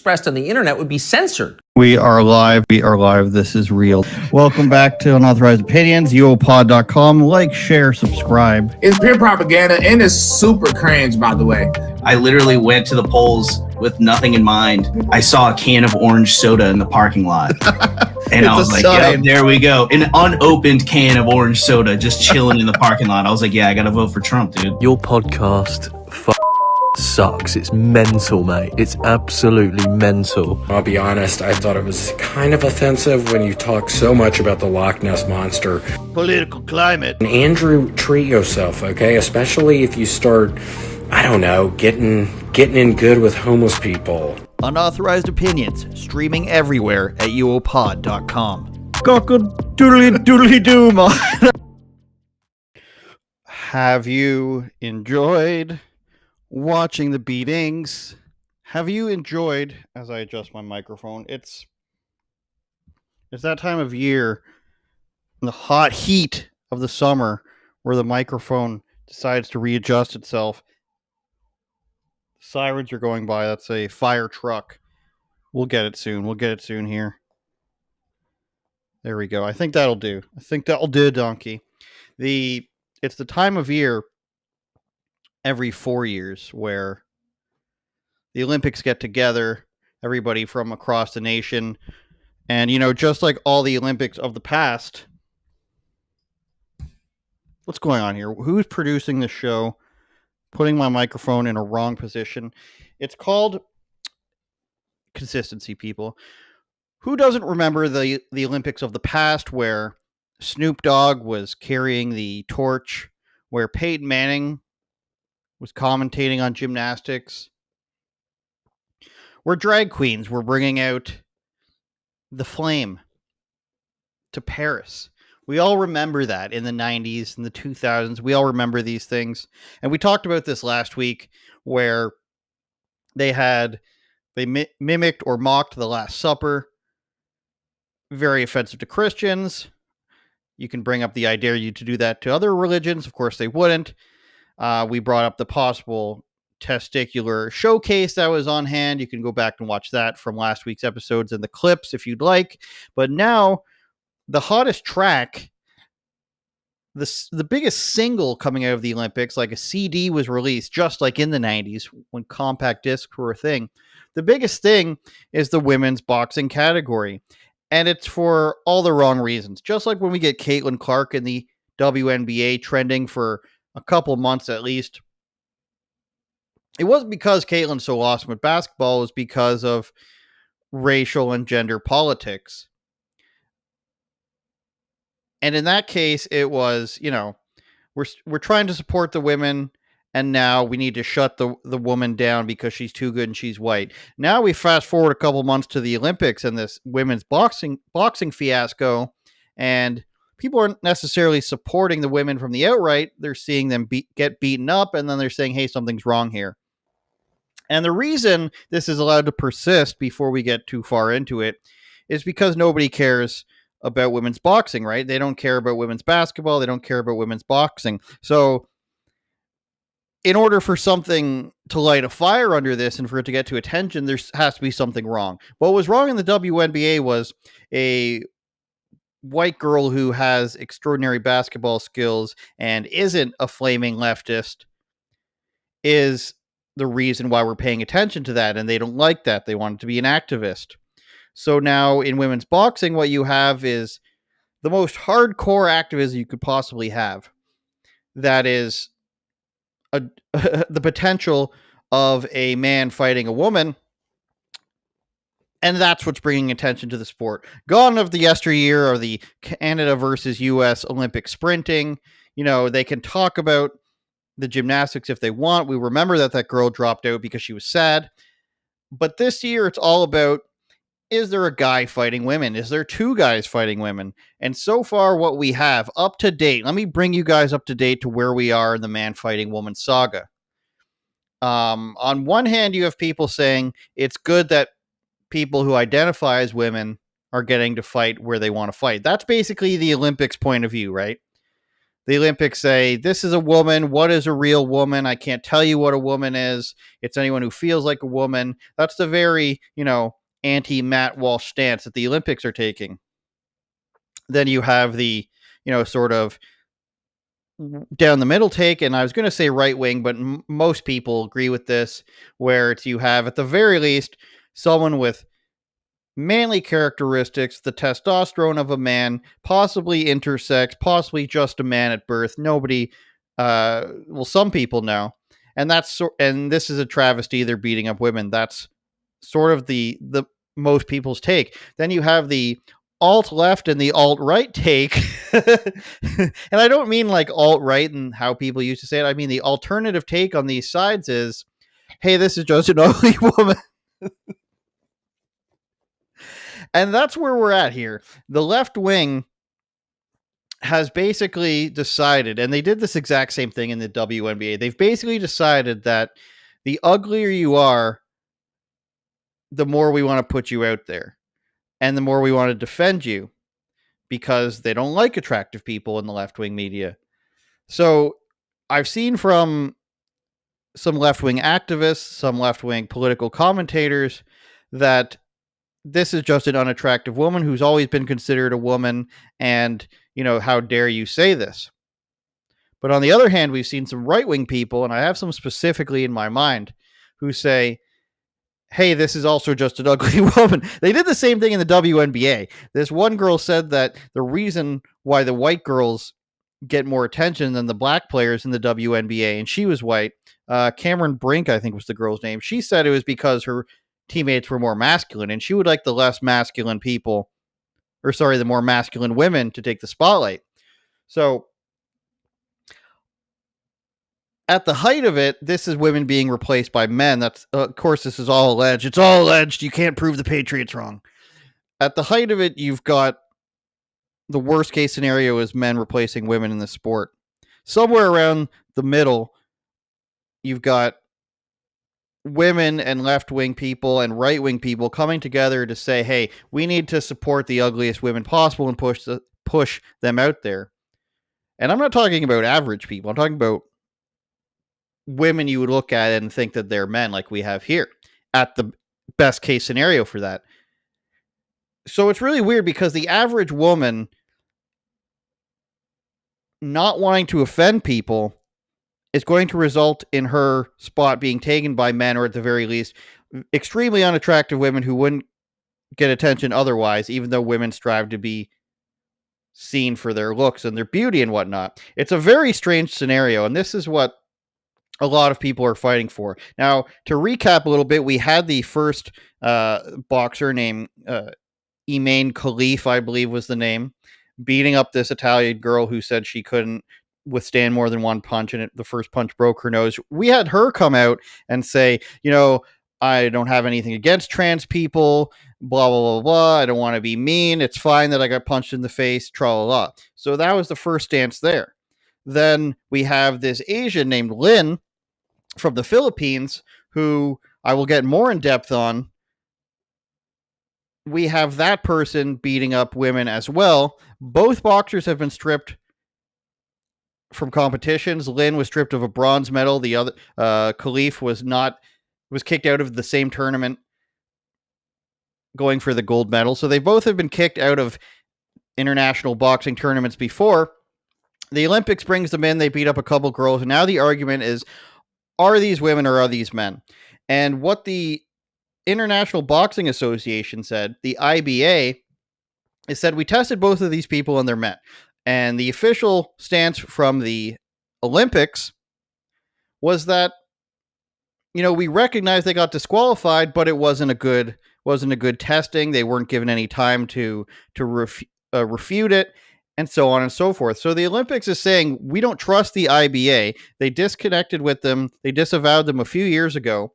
expressed on the internet would be censored. We are live. We are live. This is real. Welcome back to Unauthorized Opinions, UOPod.com. Like, share, subscribe. It's pure propaganda and it's super cringe, by the way. I literally went to the polls with nothing in mind. I saw a can of orange soda in the parking lot. And I was like, yeah, there we go. An unopened can of orange soda just chilling in the parking lot. I was like, yeah, I got to vote for Trump, dude. Your podcast sucks. It's mental, mate. It's absolutely mental. I'll be honest, I thought it was kind of offensive when you talk so much about the Loch Ness Monster. Political climate. And Andrew, treat yourself, okay? Especially if you start, I don't know, getting in good with homeless people. Unauthorized Opinions, streaming everywhere at uopod.com. Cockle doodly doodly doo, man. Have you enjoyed watching the beatings? Have you enjoyed, as I adjust my microphone, it's that time of year, the hot heat of the summer, where the microphone decides to readjust itself. Sirens are going by. That's a fire truck. We'll get it soon here. There we go. I think that'll do. Donkey. It's the time of year every 4 years where the Olympics get together, everybody from across the nation. And, just like all the Olympics of the past, what's going on here? Who's producing this show? Putting my microphone in a wrong position. It's called consistency, people. Who doesn't remember the Olympics of the past where Snoop Dogg was carrying the torch, where Peyton Manning was commentating on gymnastics, where drag queens were bringing out the flame to Paris? We all remember that in the 90s and the 2000s. We all remember these things. And we talked about this last week where they mimicked or mocked the Last Supper. Very offensive to Christians. You can bring up the idea to do that to other religions. Of course, they wouldn't. We brought up the possible testicular showcase that was on hand. You can go back and watch that from last week's episodes and the clips if you'd like. But now, the hottest track, the biggest single coming out of the Olympics, like a CD was released, just like in the 90s when compact discs were a thing. The biggest thing is the women's boxing category. And it's for all the wrong reasons. Just like when we get Caitlin Clark in the WNBA trending for a couple months at least. It wasn't because Caitlin's so awesome at basketball. It was because of racial and gender politics. And in that case, it was, we're trying to support the women, and now we need to shut the woman down because she's too good and she's white. Now we fast forward a couple months to the Olympics and this women's boxing fiasco, and people aren't necessarily supporting the women from the outright. They're seeing them get beaten up, and then they're saying, hey, something's wrong here. And the reason this is allowed to persist before we get too far into it is because nobody cares about women's boxing, right? They don't care about women's basketball. They don't care about women's boxing. So in order for something to light a fire under this and for it to get to attention, there has to be something wrong. What was wrong in the WNBA was a white girl who has extraordinary basketball skills and isn't a flaming leftist is the reason why we're paying attention to that. And they don't like that. They want it to be an activist. So now in women's boxing, what you have is the most hardcore activism you could possibly have. That is the potential of a man fighting a woman. And that's what's bringing attention to the sport. Gone of the yesteryear or the Canada versus U.S. Olympic sprinting. They can talk about the gymnastics if they want. We remember that girl dropped out because she was sad. But this year, it's all about, is there a guy fighting women? Is there two guys fighting women? And so far, what we have up to date, let me bring you guys up to date to where we are in the man fighting woman saga. On one hand, you have people saying it's good that people who identify as women are getting to fight where they want to fight. That's basically the Olympics point of view, right? the Olympics say, this is a woman. What is a real woman? I can't tell you what a woman is. It's anyone who feels like a woman. That's the very, anti-Matt Walsh stance that the Olympics are taking. Then you have the, sort of down the middle take, and I was going to say right wing, but most people agree with this, where you have, at the very least, someone with manly characteristics, the testosterone of a man, possibly intersex, possibly just a man at birth. Nobody, some people know, and and this is a travesty. They're beating up women. That's sort of the most people's take. Then you have the alt left and the alt right take, and I don't mean like alt right and how people used to say it. I mean the alternative take on these sides is, hey, this is just an ugly woman. And that's where we're at here. The left wing has basically decided, and they did this exact same thing in the WNBA. They've basically decided that the uglier you are, the more we want to put you out there and the more we want to defend you, because they don't like attractive people in the left wing media. So I've seen from some left wing activists, some left wing political commentators, that this is just an unattractive woman who's always been considered a woman, and, how dare you say this? But on the other hand, we've seen some right-wing people, and I have some specifically in my mind, who say, hey, this is also just an ugly woman. They did the same thing in the WNBA. This one girl said that the reason why the white girls get more attention than the black players in the WNBA, and she was white, Cameron Brink, I think was the girl's name, she said it was because her teammates were more masculine, and she would like the less masculine people, the more masculine women to take the spotlight. So at the height of it, this is women being replaced by men. That's, of course, this is all alleged. It's all alleged. You can't prove the Patriots wrong. At the height of it, you've got the worst case scenario is men replacing women in the sport. Somewhere around the middle, you've got women and left-wing people and right-wing people coming together to say, hey, we need to support the ugliest women possible and push them out there. And I'm not talking about average people. I'm talking about women you would look at and think that they're men, like we have here, at the best case scenario for that. So it's really weird, because the average woman not wanting to offend people is going to result in her spot being taken by men, or at the very least, extremely unattractive women who wouldn't get attention otherwise, even though women strive to be seen for their looks and their beauty and whatnot. It's a very strange scenario, and this is what a lot of people are fighting for. Now, to recap a little bit, we had the first boxer named Iman Khalif, I believe was the name, beating up this Italian girl who said she couldn't withstand more than one punch, and the first punch broke her nose. We had her come out and say, I don't have anything against trans people, blah, blah, blah, blah. I don't want to be mean. It's fine that I got punched in the face, tra-la-la. So that was the first stance there. Then we have this Asian named Lynn from the Philippines, who I will get more in depth on. We have that person beating up women as well. Both boxers have been stripped from competitions. Lynn was stripped of a bronze medal. The other, Khalif, was kicked out of the same tournament, going for the gold medal. So they both have been kicked out of international boxing tournaments before. The Olympics brings them in. They beat up a couple girls. And now the argument is, are these women or are these men? And what the International Boxing Association said, the IBA, is said, we tested both of these people and they're men. And the official stance from the Olympics was that, we recognize they got disqualified, but it wasn't a good testing. They weren't given any time to refute it, and so on and so forth. So the Olympics is saying, we don't trust the IBA. They disconnected with them. They disavowed them a few years ago.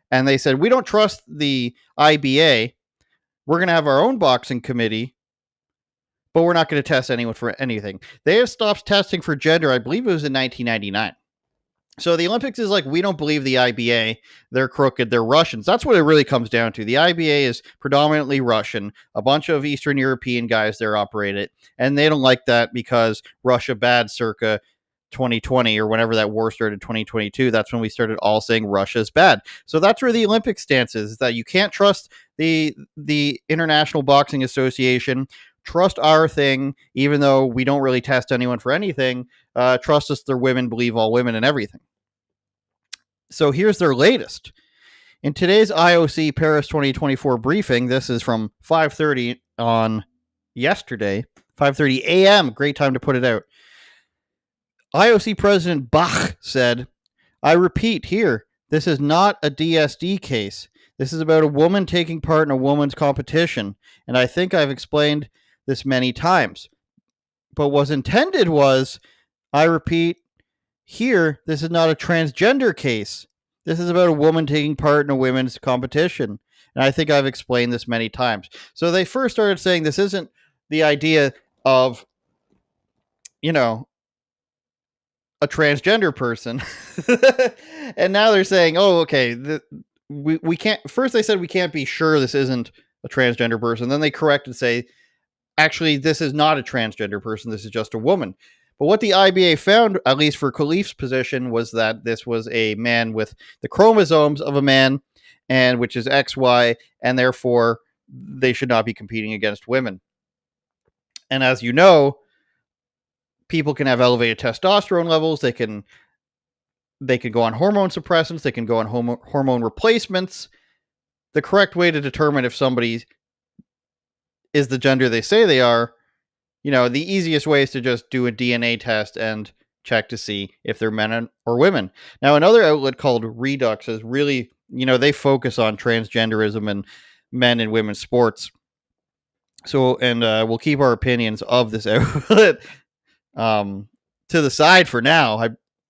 And they said, we don't trust the IBA. We're going to have our own boxing committee, but we're not going to test anyone for anything. They have stopped testing for gender. I believe it was in 1999. So the Olympics is like, we don't believe the IBA. They're crooked. They're Russians. That's what it really comes down to. The IBA is predominantly Russian. A bunch of Eastern European guys there operate it. And they don't like that because Russia bad circa 2020 or whenever that war started, 2022. That's when we started all saying Russia's bad. So that's where the Olympic stance is that you can't trust the International Boxing Association. Trust our thing, even though we don't really test anyone for anything. Trust us, they're women, believe all women and everything. So here's their latest. In today's IOC Paris 2024 briefing, this is from 5:30 on yesterday, 5:30 a.m., great time to put it out. IOC President Bach said, I repeat here, this is not a DSD case. This is about a woman taking part in a woman's competition, and I think I've explained this many times. But what's intended was, I repeat, here, this is not a transgender case. This is about a woman taking part in a women's competition. And I think I've explained this many times. So they first started saying this isn't the idea of, a transgender person. And now they're saying, oh, okay, we can't. First they said we can't be sure this isn't a transgender person. Then they correct and say, actually, this is not a transgender person. This is just a woman. But what the IBA found, at least for Khalif's position, was that this was a man with the chromosomes of a man, and which is XY, and therefore they should not be competing against women. And as you know, people can have elevated testosterone levels. They can go on hormone suppressants. They can go on hormone replacements. The correct way to determine if somebody is the gender they say they are, the easiest way is to just do a DNA test and check to see if they're men or women. Now, another outlet called Redux is really, they focus on transgenderism and men and women's sports. So, and we'll keep our opinions of this outlet to the side for now.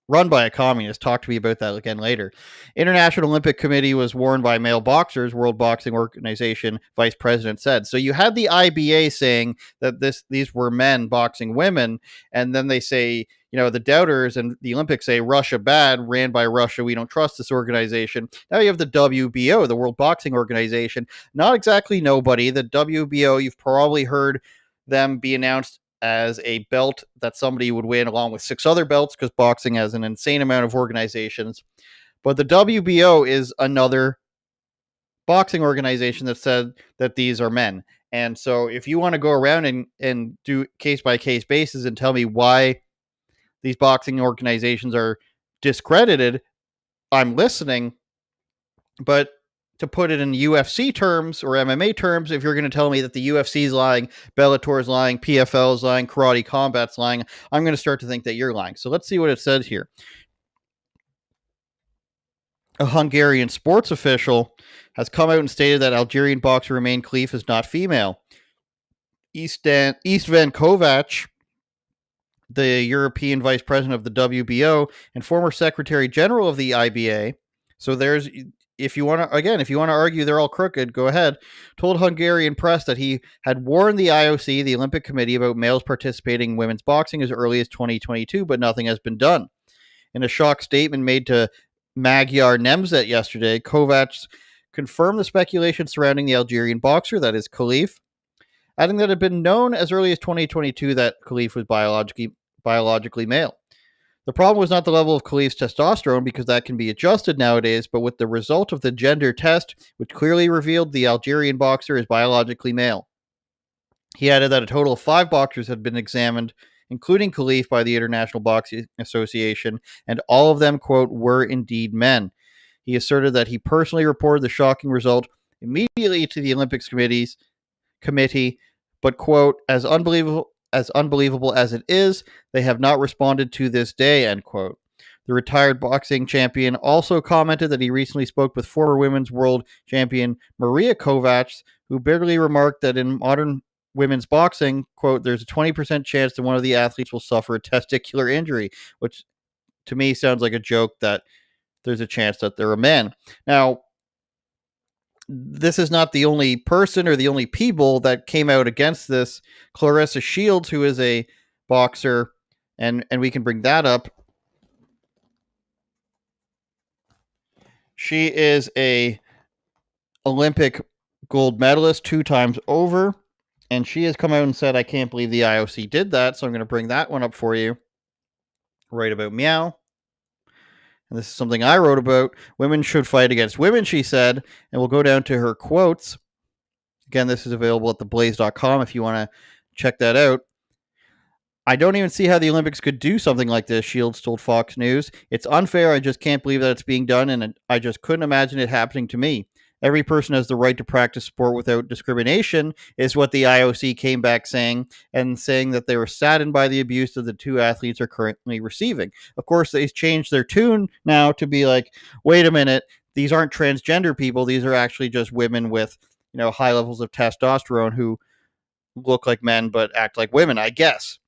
Run by a communist. Talk to me about that again later. International Olympic Committee was warned by male boxers, World Boxing Organization vice president said. So you had the IBA saying that these were men boxing women, and then they say, the doubters and the Olympics say Russia bad, ran by Russia, we don't trust this organization. Now you have the WBO, the World Boxing Organization. Not exactly nobody. The WBO, you've probably heard them be announced as a belt that somebody would win along with 6 other belts, because boxing has an insane amount of organizations. But the WBO is another boxing organization that said that these are men. And so if you want to go around and do case by case basis and tell me why these boxing organizations are discredited, I'm listening. But to put it in UFC terms or MMA terms, if you're going to tell me that the UFC is lying, Bellator is lying, PFL is lying, Karate Combat's lying, I'm going to start to think that you're lying. So let's see what it says here. A Hungarian sports official has come out and stated that Algerian boxer Romain Khalif is not female. Istvan Kovac, the European vice president of the WBO and former secretary general of the IBA, so there's... If you want to argue they're all crooked, go ahead, told Hungarian press that he had warned the IOC, the Olympic Committee, about males participating in women's boxing as early as 2022, but nothing has been done. In a shock statement made to Magyar Nemzet yesterday, Kovacs confirmed the speculation surrounding the Algerian boxer, that is Khalif, adding that it had been known as early as 2022 that Khalif was biologically male. The problem was not the level of Khalif's testosterone, because that can be adjusted nowadays, but with the result of the gender test, which clearly revealed the Algerian boxer is biologically male. He added that a total of 5 boxers had been examined, including Khalif, by the International Boxing Association, and all of them, quote, were indeed men. He asserted that he personally reported the shocking result immediately to the Olympics committee, but, quote, as unbelievable as it is, they have not responded to this day, end quote. The retired boxing champion also commented that he recently spoke with former women's world champion Maria Kovacs, who bitterly remarked that in modern women's boxing, quote, there's a 20% chance that one of the athletes will suffer a testicular injury, which to me sounds like a joke that there's a chance that they're a man. Now, this is not the only person or the only people that came out against this. Clarissa Shields, who is a boxer, and we can bring that up. She is a Olympic gold medalist 2 times over, and she has come out and said, I can't believe the IOC did that, so I'm going to bring that one up for you right about meow. And this is something I wrote about. Women should fight against women, she said, and we'll go down to her quotes. Again, this is available at theblaze.com if you want to check that out. I don't even see how the Olympics could do something like this, Shields told Fox News. It's unfair. I just can't believe that it's being done, and I just couldn't imagine it happening to me. Every person has the right to practice sport without discrimination, is what the IOC came back saying, and saying that they were saddened by the abuse that the two athletes are currently receiving. Of course, they've changed their tune now to be like, wait a minute, these aren't transgender people. These are actually just women with, high levels of testosterone who look like men but act like women, I guess.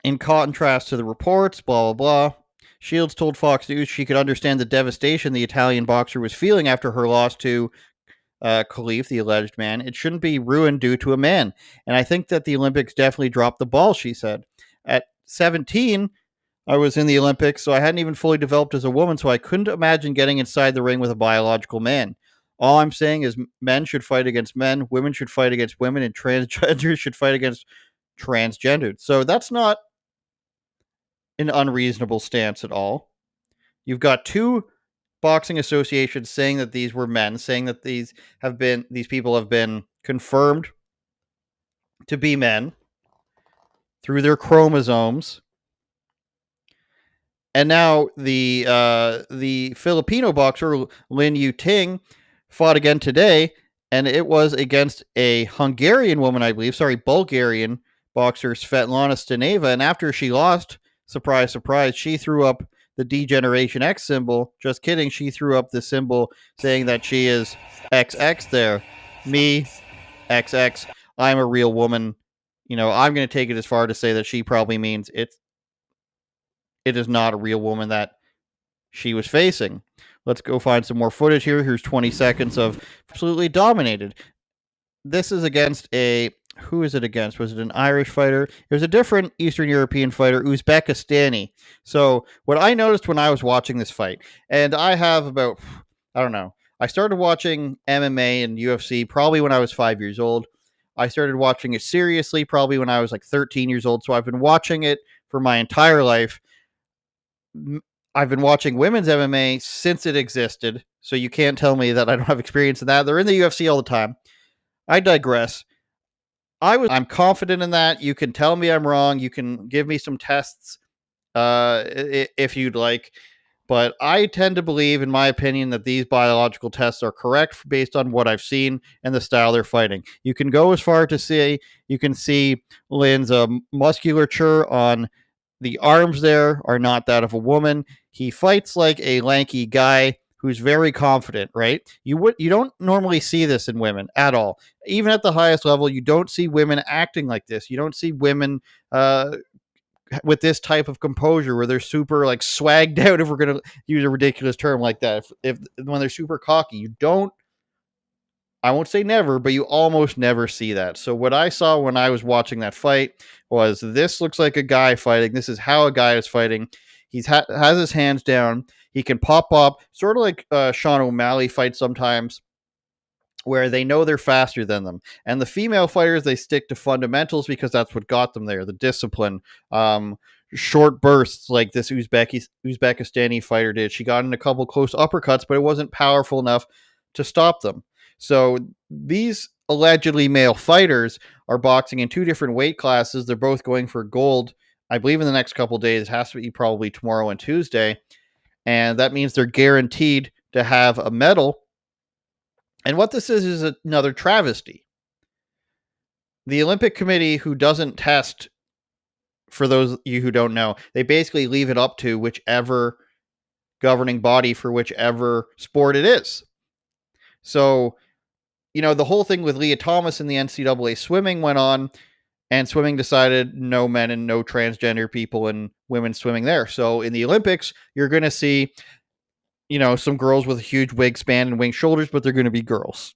In contrast to the reports, blah, blah, blah, Shields told Fox News she could understand the devastation the Italian boxer was feeling after her loss to Khalif, the alleged man. It shouldn't be ruined due to a man. And I think that the Olympics definitely dropped the ball, she said. At 17, I was in the Olympics, so I hadn't even fully developed as a woman, so I couldn't imagine getting inside the ring with a biological man. All I'm saying is men should fight against men, women should fight against women, and transgenders should fight against transgendered. So that's not an unreasonable stance at all. You've got 2 boxing associations saying that these were men, saying that these people have been confirmed to be men through their chromosomes. And now the Filipino boxer Lin Yuting fought again today, and it was against a Hungarian woman, I believe. Bulgarian boxer Svetlana Staneva. And after she lost, surprise, surprise, she threw up the D-Generation X symbol. Just kidding. She threw up the symbol saying that she is XX there. Me, XX. I'm a real woman. I'm going to take it as far to say that she probably means it is not a real woman that she was facing. Let's go find some more footage here. Here's 20 seconds of absolutely dominated. This is against who is it against? Was it an Irish fighter? It was a different Eastern European fighter, Uzbekistani. So what I noticed when I was watching this fight, and I have about, I started watching MMA and UFC probably when I was 5 years old. I started watching it seriously probably when I was like 13 years old. So I've been watching it for my entire life. I've been watching women's MMA since it existed. So you can't tell me that I don't have experience in that. They're in the UFC all the time. I digress. I'm confident in that. You can tell me I'm wrong. You can give me some tests if you'd like. But I tend to believe, in my opinion, that these biological tests are correct based on what I've seen and the style they're fighting. You can go as far to say you can see Lynn's musculature on the arms there are not that of a woman. He fights like a lanky guy who's very confident, right? You don't normally see this in women at all. Even at the highest level, you don't see women acting like this. You don't see women with this type of composure where they're super like swagged out, if we're going to use a ridiculous term like that. If when they're super cocky, you don't, I won't say never, but you almost never see that. So what I saw when I was watching that fight was, this looks like a guy fighting. This is how a guy is fighting. He has his hands down. He can pop up, sort of like Sean O'Malley fights sometimes, where they know they're faster than them. And the female fighters, they stick to fundamentals because that's what got them there, the discipline. Short bursts like this Uzbekistani fighter did. She got in a couple close uppercuts, but it wasn't powerful enough to stop them. So these allegedly male fighters are boxing in 2 different weight classes. They're both going for gold, I believe, in the next couple days. It has to be probably tomorrow and Tuesday. And that means they're guaranteed to have a medal. And what this is another travesty. The Olympic Committee, who doesn't test, for those of you who don't know, they basically leave it up to whichever governing body for whichever sport it is. So, the whole thing with Leah Thomas and the NCAA swimming went on, and swimming decided no men and no transgender people and women swimming there. So in the Olympics, you're going to see, some girls with a huge wingspan and winged shoulders, but they're going to be girls.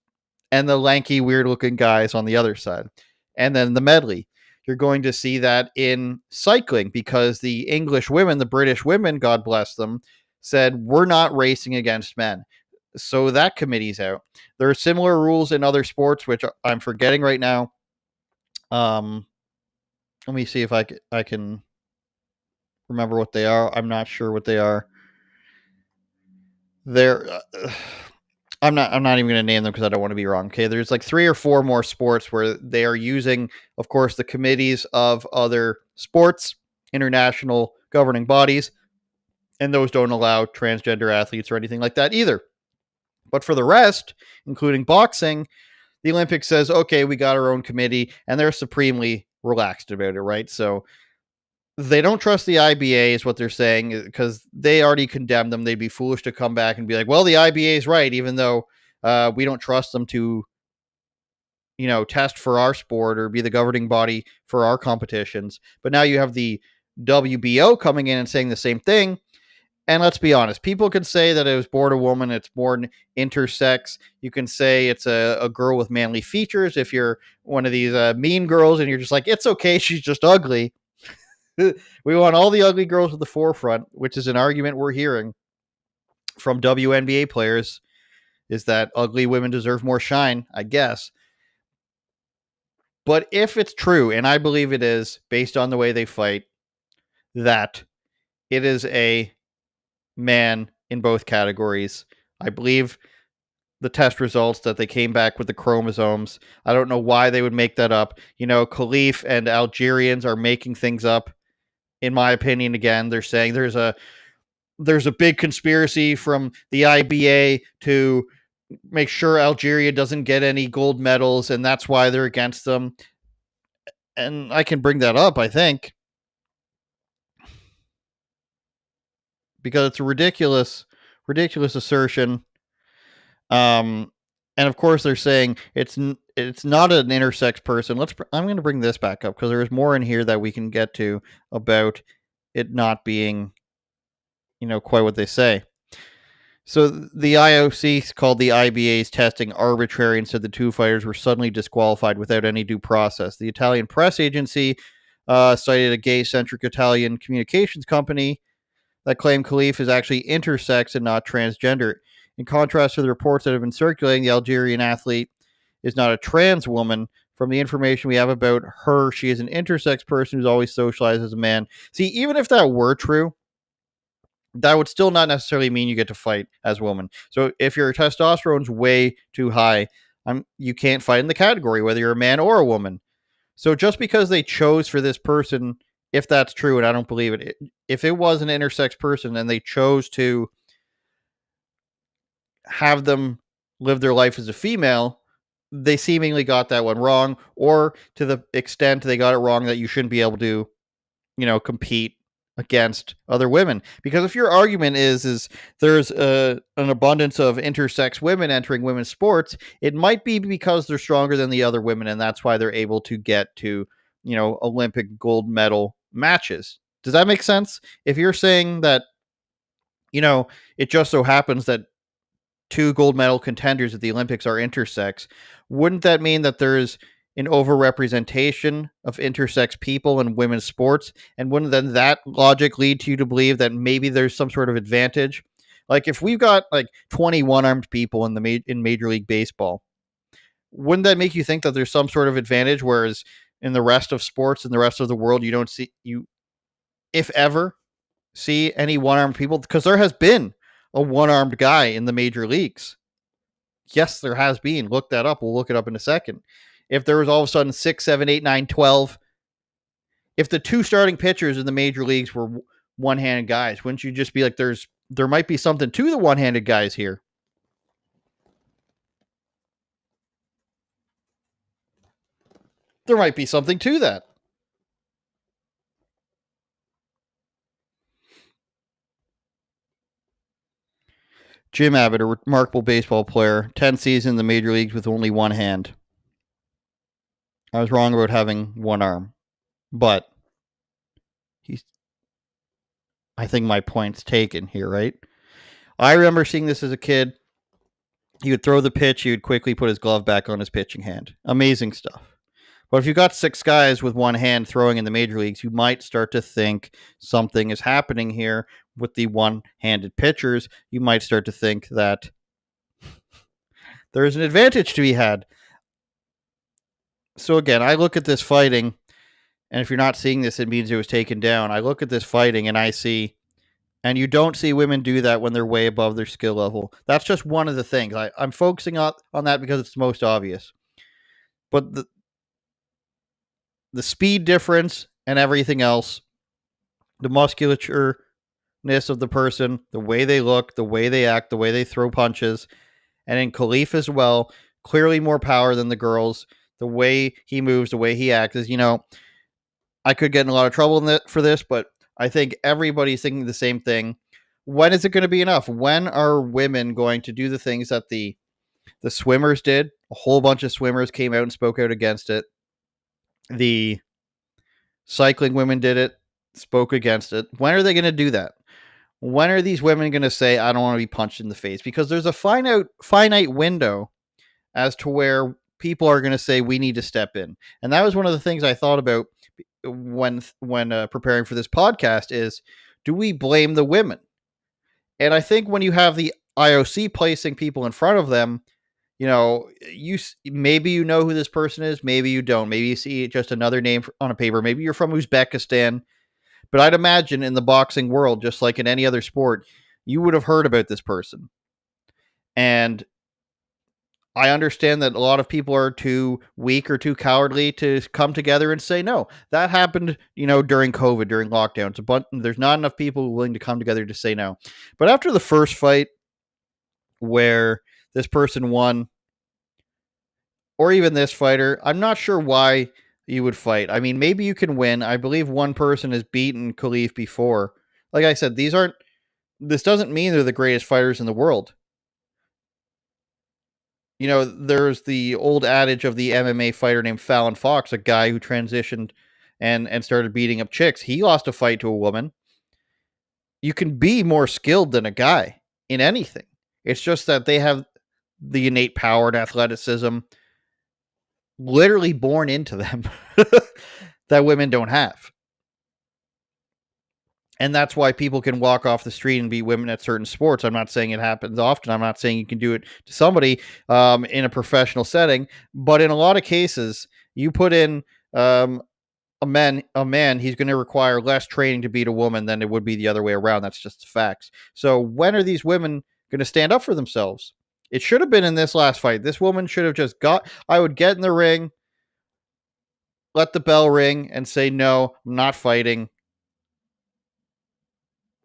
And the lanky, weird looking guys on the other side. And then the medley. You're going to see that in cycling because the English women, the British women, God bless them, said, we're not racing against men. So that committee's out. There are similar rules in other sports, which I'm forgetting right now. Let me see if I can remember what they are. I'm not sure what they are. They're I'm not even going to name them because I don't want to be wrong. Okay, there's like 3 or 4 more sports where they are using, of course, the committees of other sports, international governing bodies, and those don't allow transgender athletes or anything like that either. But for the rest, including boxing, the Olympics says, okay, we got our own committee, and they're supremely relaxed about it, right? So they don't trust the IBA is what they're saying, because they already condemned them. They'd be foolish to come back and be like, well, the IBA is right, even though we don't trust them to, test for our sport or be the governing body for our competitions. But now you have the WBO coming in and saying the same thing. And let's be honest, people can say that it was born a woman, it's born intersex. You can say it's a girl with manly features if you're one of these mean girls and you're just like, it's okay, she's just ugly. We want all the ugly girls at the forefront, which is an argument we're hearing from WNBA players, is that ugly women deserve more shine, I guess. But if it's true, and I believe it is, based on the way they fight, that it is a man in both categories. I believe the test results that they came back with the chromosomes. I don't know why they would make that up. Khalif and Algerians are making things up. In my opinion, again, they're saying there's a big conspiracy from the IBA to make sure Algeria doesn't get any gold medals, and that's why they're against them. And I can bring that up, I think, because it's a ridiculous assertion. And of course, they're saying it's not an intersex person. I'm going to bring this back up because there's more in here that we can get to about it not being, quite what they say. So the IOC called the IBA's testing arbitrary and said the 2 fighters were suddenly disqualified without any due process. The Italian press agency cited a gay-centric Italian communications company that claimed Khalif is actually intersex and not transgender. In contrast to the reports that have been circulating, the Algerian athlete is not a trans woman. From the information we have about her, she is an intersex person who's always socialized as a man. See, even if that were true, that would still not necessarily mean you get to fight as a woman. So if your testosterone's way too high, you can't fight in the category, whether you're a man or a woman. So just because they chose for this person, if that's true, and I don't believe it, if it was an intersex person and they chose to have them live their life as a female, they seemingly got that one wrong, or to the extent they got it wrong that you shouldn't be able to, compete against other women. Because if your argument is there's an abundance of intersex women entering women's sports, it might be because they're stronger than the other women, and that's why they're able to get to, Olympic gold medal matches. Does that make sense? If you're saying that, it just so happens that 2 gold medal contenders at the Olympics are intersex, wouldn't that mean that there's an overrepresentation of intersex people in women's sports? And wouldn't then that logic lead to you to believe that maybe there's some sort of advantage? Like if we've got like 21 armed people in Major League Baseball, wouldn't that make you think that there's some sort of advantage? Whereas in the rest of sports and the rest of the world, you don't see, if ever, see any one-armed people? Because there has been a one-armed guy in the major leagues. Yes, there has been. Look that up. We'll look it up in a second. If there was all of a sudden 6, 7, 8, 9, 12, if the 2 starting pitchers in the major leagues were one-handed guys, wouldn't you just be like, there might be something to the one-handed guys here? There might be something to that. Jim Abbott, a remarkable baseball player, 10 seasons in the major leagues with only one hand. I was wrong about having one arm, but I think my point's taken here, right? I remember seeing this as a kid. He would throw the pitch. He would quickly put his glove back on his pitching hand. Amazing stuff. But if you've got 6 guys with one hand throwing in the major leagues, you might start to think something is happening here with the one-handed pitchers, you might start to think that there is an advantage to be had. So again, I look at this fighting, and if you're not seeing this, it means it was taken down. I look at this fighting and I see, and you don't see women do that when they're way above their skill level. That's just one of the things. I'm focusing on that because it's the most obvious. But the speed difference and everything else, the musculatureness of the person, the way they look, the way they act, the way they throw punches, and in Khalif as well, clearly more power than the girls. The way he moves, the way he acts is, I could get in a lot of trouble for this, but I think everybody's thinking the same thing. When is it going to be enough? When are women going to do the things that the swimmers did? A whole bunch of swimmers came out and spoke out against it. The cycling women did it, spoke against it. When are they going to do that? When are these women going to say, I don't want to be punched in the face? Because there's a finite window as to where people are going to say, we need to step in. And that was one of the things I thought about when preparing for this podcast is, do we blame the women? And I think when you have the IOC placing people in front of them, maybe you know who this person is, maybe you don't. Maybe you see just another name on a paper. Maybe you're from Uzbekistan. But I'd imagine in the boxing world, just like in any other sport, you would have heard about this person. And I understand that a lot of people are too weak or too cowardly to come together and say no. That happened, during COVID, during lockdowns. But there's not enough people willing to come together to say no. But after the first fight where this person won, or even this fighter, I'm not sure why you would fight. I mean, maybe you can win. I believe one person has beaten Khalif before. Like I said, this doesn't mean they're the greatest fighters in the world. There's the old adage of the MMA fighter named Fallon Fox, a guy who transitioned and started beating up chicks. He lost a fight to a woman. You can be more skilled than a guy in anything. It's just that they have the innate power and athleticism literally born into them that women don't have. And that's why people can walk off the street and be women at certain sports. I'm not saying it happens often. I'm not saying you can do it to somebody in a professional setting. But in a lot of cases, you put in a man, he's going to require less training to beat a woman than it would be the other way around. That's just the facts. So when are these women going to stand up for themselves? It should have been in this last fight. This woman should have just I would get in the ring, let the bell ring, and say, no, I'm not fighting.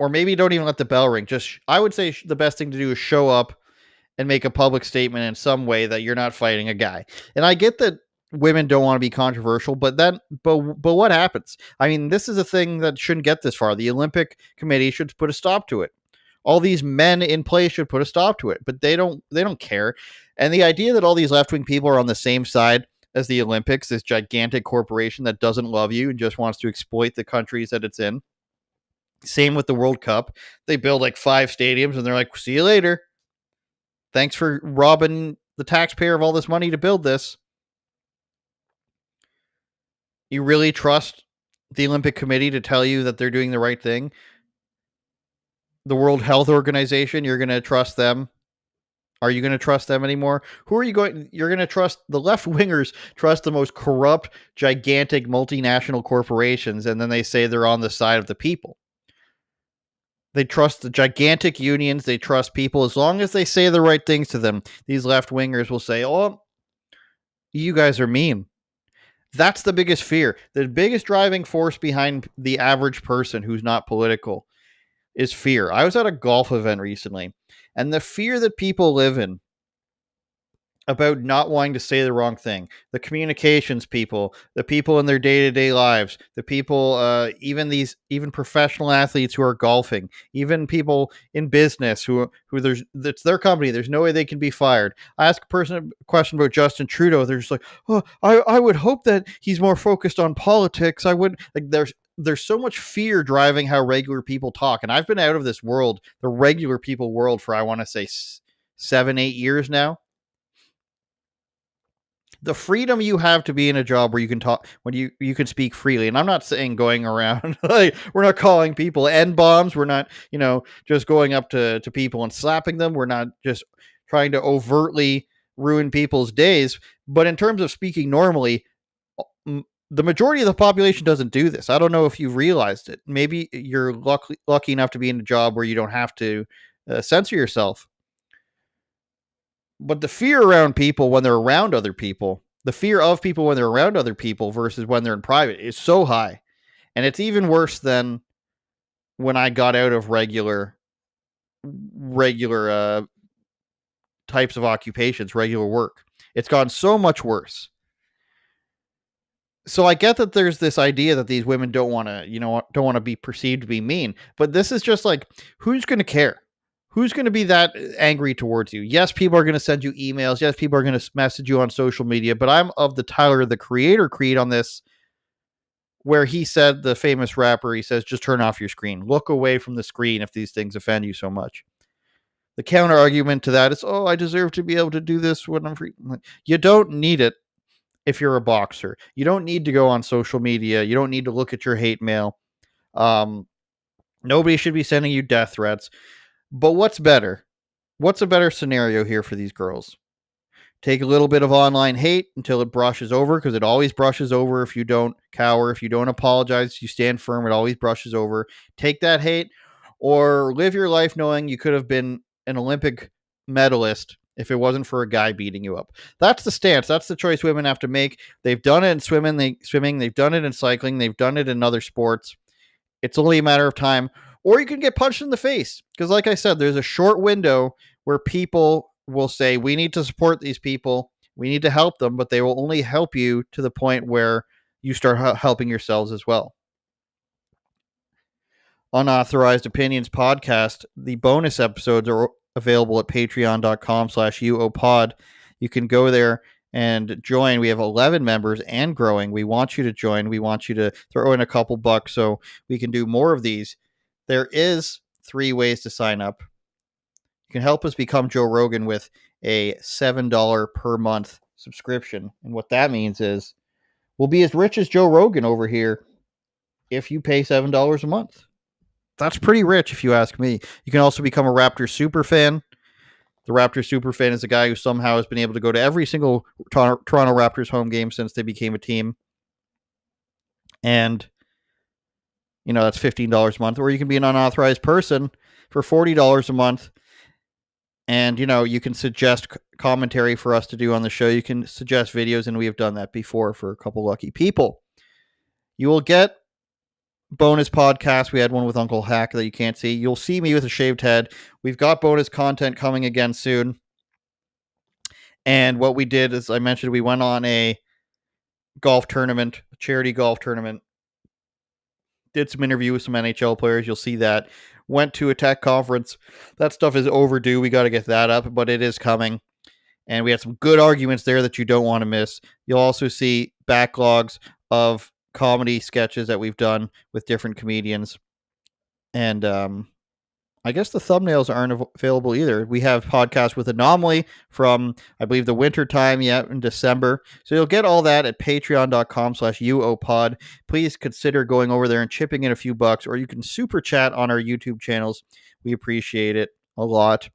Or maybe don't even let the bell ring. I would say the best thing to do is show up and make a public statement in some way that you're not fighting a guy. And I get that women don't want to be controversial, but what happens? I mean, this is a thing that shouldn't get this far. The Olympic Committee should put a stop to it. All these men in place should put a stop to it, but they don't care. And the idea that all these left-wing people are on the same side as the Olympics, this gigantic corporation that doesn't love you and just wants to exploit the countries that it's in. Same with the World Cup. They build like 5 stadiums and they're like, see you later. Thanks for robbing the taxpayer of all this money to build this. You really trust the Olympic Committee to tell you that they're doing the right thing? The World Health Organization, you're going to trust them? Are you going to trust them anymore? You're going to trust the left-wingers, trust the most corrupt, gigantic multinational corporations, and then they say they're on the side of the people. They trust the gigantic unions. They trust people. As long as they say the right things to them, these left-wingers will say, oh, you guys are mean. That's the biggest fear. The biggest driving force behind the average person who's not political is fear. I was at a golf event recently, and the fear that people live in about not wanting to say the wrong thing, the communications people, the people in their day-to-day lives, the people, even professional athletes who are golfing, even people in business who it's their company. There's no way they can be fired. I asked a question about Justin Trudeau. They're just like, oh, I would hope that he's more focused on politics. I would like there's so much fear driving how regular people talk. And I've been out of this world, the regular people world, for I want to say 7-8 years now. the freedom you have to be in a job where you can talk, when you can speak freely. And I'm not saying going around like, we're not calling people N-bombs. We're not, just going up to people and slapping them. We're not just trying to overtly ruin people's days. But in terms of speaking normally, the majority of the population doesn't do this. I don't know if you've realized it. Maybe you're lucky enough to be in a job where you don't have to censor yourself. But the fear around people when they're around other people, the fear of people when they're around other people versus when they're in private is so high. And it's even worse than when I got out of regular types of occupations, regular work. It's gone so much worse. So I get that there's this idea that these women don't want to be perceived to be mean, but this is just like, who's going to care? Who's going to be that angry towards you? Yes, people are going to send you emails. Yes, people are going to message you on social media, but I'm of the Tyler, the Creator creed on this, where he said, the famous rapper, he says, just turn off your screen. Look away from the screen if these things offend you so much. The counter argument to that is, oh, I deserve to be able to do this when I'm free. You don't need it if you're a boxer. You don't need to go on social media. You don't need to look at your hate mail. Nobody should be sending you death threats. But what's better? What's a better scenario here for these girls? Take a little bit of online hate until it brushes over, because it always brushes over if you don't cower, if you don't apologize, you stand firm, it always brushes over. Take that hate, or live your life knowing you could have been an Olympic medalist if it wasn't for a guy beating you up. That's the stance. That's the choice women have to make. They've done it in swimming. They've done it in cycling. They've done it in other sports. It's only a matter of time. Or you can get punched in the face. Because like I said, there's a short window where people will say, we need to support these people. We need to help them. But they will only help you to the point where you start helping yourselves as well. Unauthorized Opinions podcast. The bonus episodes are available at patreon.com/UOPod. You can go there and join. We have 11 members and growing. We want you to join. We want you to throw in a couple bucks so we can do more of these. There is 3 ways to sign up. You can help us become Joe Rogan with a $7 per month subscription. And what that means is we'll be as rich as Joe Rogan over here if you pay $7 a month. That's pretty rich if you ask me. You can also become a Raptors super fan. The Raptors super fan is a guy who somehow has been able to go to every single Toronto Raptors home game since they became a team. And, that's $15 a month. Or you can be an unauthorized person for $40 a month. And, you can suggest commentary for us to do on the show. You can suggest videos, and we have done that before for a couple lucky people. You will get bonus podcasts. We had one with Uncle Hack that you can't see. You'll see me with a shaved head. We've got bonus content coming again soon. And what we did, as I mentioned, we went on a golf tournament, a charity golf tournament. Did some interview with some NHL players. You'll see that. Went to a tech conference. That stuff is overdue. We got to get that up, but it is coming. And we had some good arguments there that you don't want to miss. You'll also see backlogs of comedy sketches that we've done with different comedians. And I guess the thumbnails aren't available either. We have podcasts with Anomaly from, I believe, the winter time, in December. So you'll get all that at patreon.com/UOPod. Please consider going over there and chipping in a few bucks, or you can super chat on our YouTube channels. We appreciate it a lot.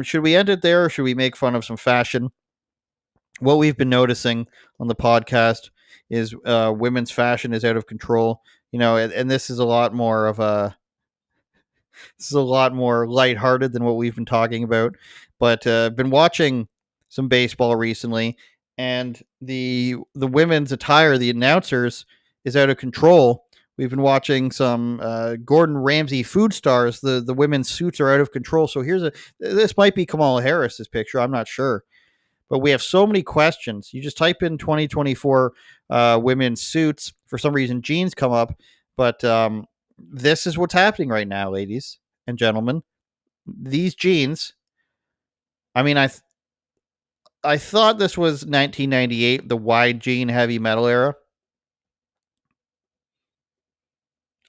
Should we end it there, or should we make fun of some fashion? What we've been noticing on the podcast is women's fashion is out of control, and this is a lot more of this is a lot more lighthearted than what we've been talking about. But I've been watching some baseball recently, and the women's attire, the announcers, is out of control. We've been watching some Gordon Ramsay food stars. The women's suits are out of control. So this might be Kamala Harris, this picture. I'm not sure. But we have so many questions. You just type in 2024 women's suits. For some reason, jeans come up. But this is what's happening right now, ladies and gentlemen. These jeans. I mean, I thought this was 1998, the wide jean heavy metal era.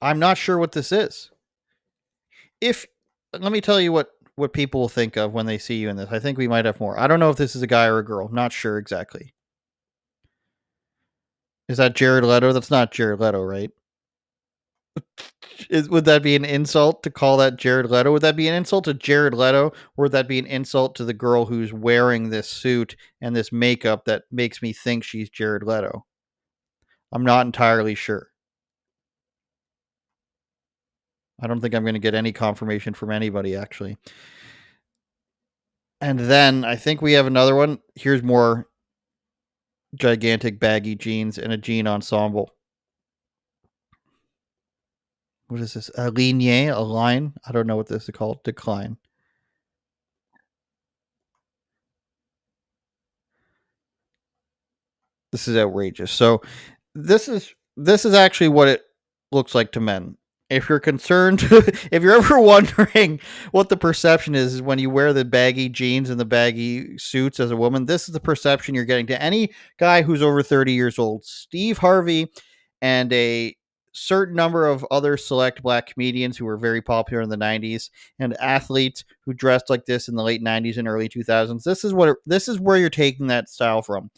I'm not sure what this is. Let me tell you what people will think of when they see you in this. I think we might have more. I don't know if this is a guy or a girl. Not sure exactly. Is that Jared Leto? That's not Jared Leto, right? Would that be an insult to call that Jared Leto? Would that be an insult to Jared Leto? Or would that be an insult to the girl who's wearing this suit and this makeup that makes me think she's Jared Leto? I'm not entirely sure. I don't think I'm going to get any confirmation from anybody, actually. And then I think we have another one. Here's more gigantic baggy jeans and a jean ensemble. What is this? A ligne? A line? I don't know what this is called. Decline. This is outrageous. So this is actually what it looks like to men. If you're concerned, if you're ever wondering what the perception is when you wear the baggy jeans and the baggy suits as a woman, this is the perception you're getting to any guy who's over 30 years old. Steve Harvey and a certain number of other select black comedians who were very popular in the 90s and athletes who dressed like this in the late 90s and early 2000s. This is where you're taking that style from.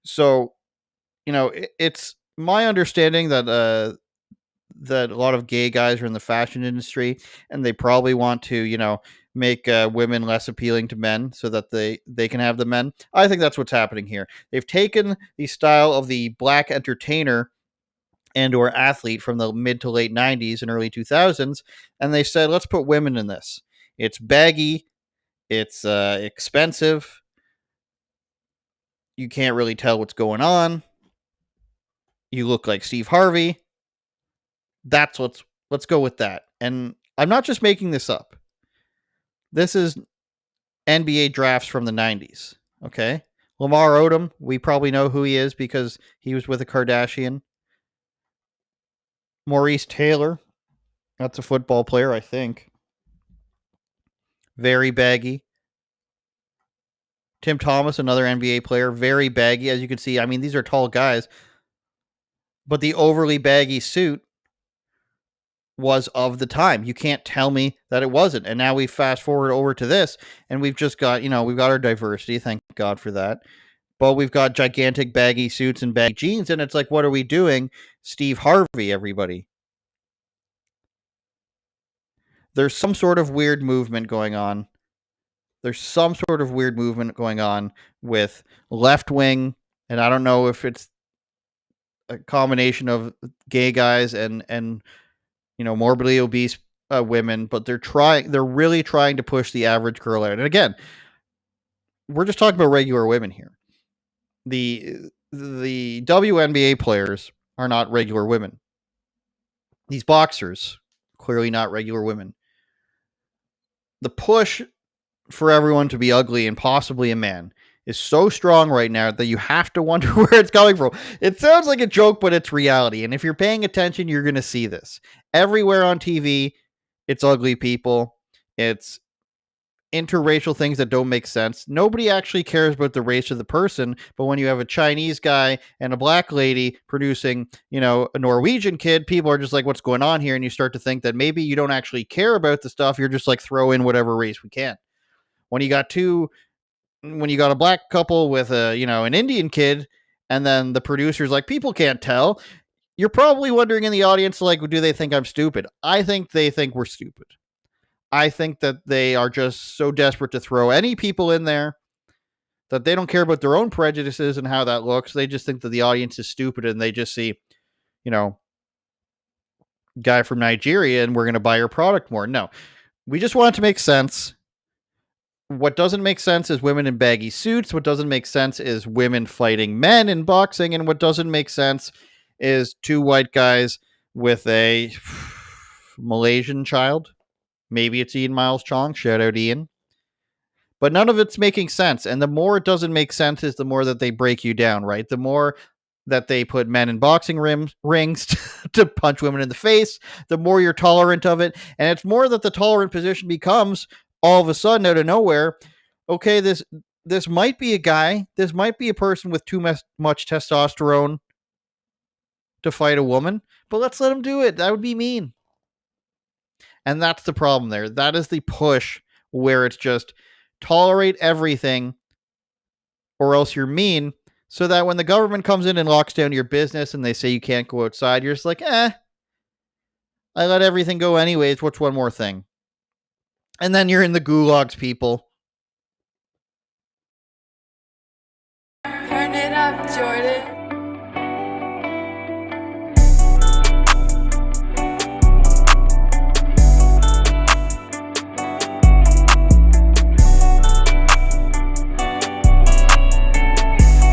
So, it's my understanding that that a lot of gay guys are in the fashion industry and they probably want to, make women less appealing to men so that they can have the men. I think that's what's happening here. They've taken the style of the black entertainer and or athlete from the mid to late 90s and early 2000s, and they said, let's put women in this. It's baggy. It's expensive. You can't really tell what's going on. You look like Steve Harvey. Let's go with that. And I'm not just making this up. This is NBA drafts from the 90s. Okay. Lamar Odom, we probably know who he is because he was with a Kardashian. Maurice Taylor, that's a football player, I think. Very baggy. Tim Thomas, another NBA player, very baggy. As you can see, I mean, these are tall guys. But the overly baggy suit was of the time. You can't tell me that it wasn't. And now we fast forward over to this, and we've just got, we've got our diversity. Thank God for that. But we've got gigantic baggy suits and baggy jeans, and it's like, what are we doing? Steve Harvey, everybody. There's some sort of weird movement going on. There's some sort of weird movement going on with left wing, and I don't know if it's a combination of gay guys and morbidly obese women, but they're really trying to push the average girl out. And again, we're just talking about regular women here. The WNBA players are not regular women. These boxers, clearly not regular women. The push for everyone to be ugly and possibly a man is so strong right now that you have to wonder where it's coming from. It sounds like a joke, but it's reality. And if you're paying attention, you're going to see this. Everywhere on TV, it's ugly people. It's interracial things that don't make sense. Nobody actually cares about the race of the person, but when you have a Chinese guy and a black lady producing, a Norwegian kid, people are just like, what's going on here? And you start to think that maybe you don't actually care about the stuff. You're just like, throw in whatever race we can. When you got a black couple with an Indian kid, and then the producer's like, people can't tell. You're probably wondering in the audience, like, do they think I'm stupid? I think they think we're stupid. I think that they are just so desperate to throw any people in there that they don't care about their own prejudices and how that looks. They just think that the audience is stupid and they just see, guy from Nigeria and we're going to buy your product more. No, we just want it to make sense. What doesn't make sense is women in baggy suits. What doesn't make sense is women fighting men in boxing. And what doesn't make sense is two white guys with a Malaysian child. Maybe it's Ian Miles Chong. Shout out Ian. But none of it's making sense. And the more it doesn't make sense is the more that they break you down, right? The more that they put men in boxing rings to punch women in the face, the more you're tolerant of it. And it's more that the tolerant position becomes all of a sudden out of nowhere, okay, this might be a guy, this might be a person with too much testosterone to fight a woman, but let's let him do it. That would be mean. And that's the problem there. That is the push where it's just tolerate everything or else you're mean. So that when the government comes in and locks down your business and they say you can't go outside, you're just like, I let everything go anyways. What's one more thing? And then you're in the gulags, people. Turn it up, Jordan.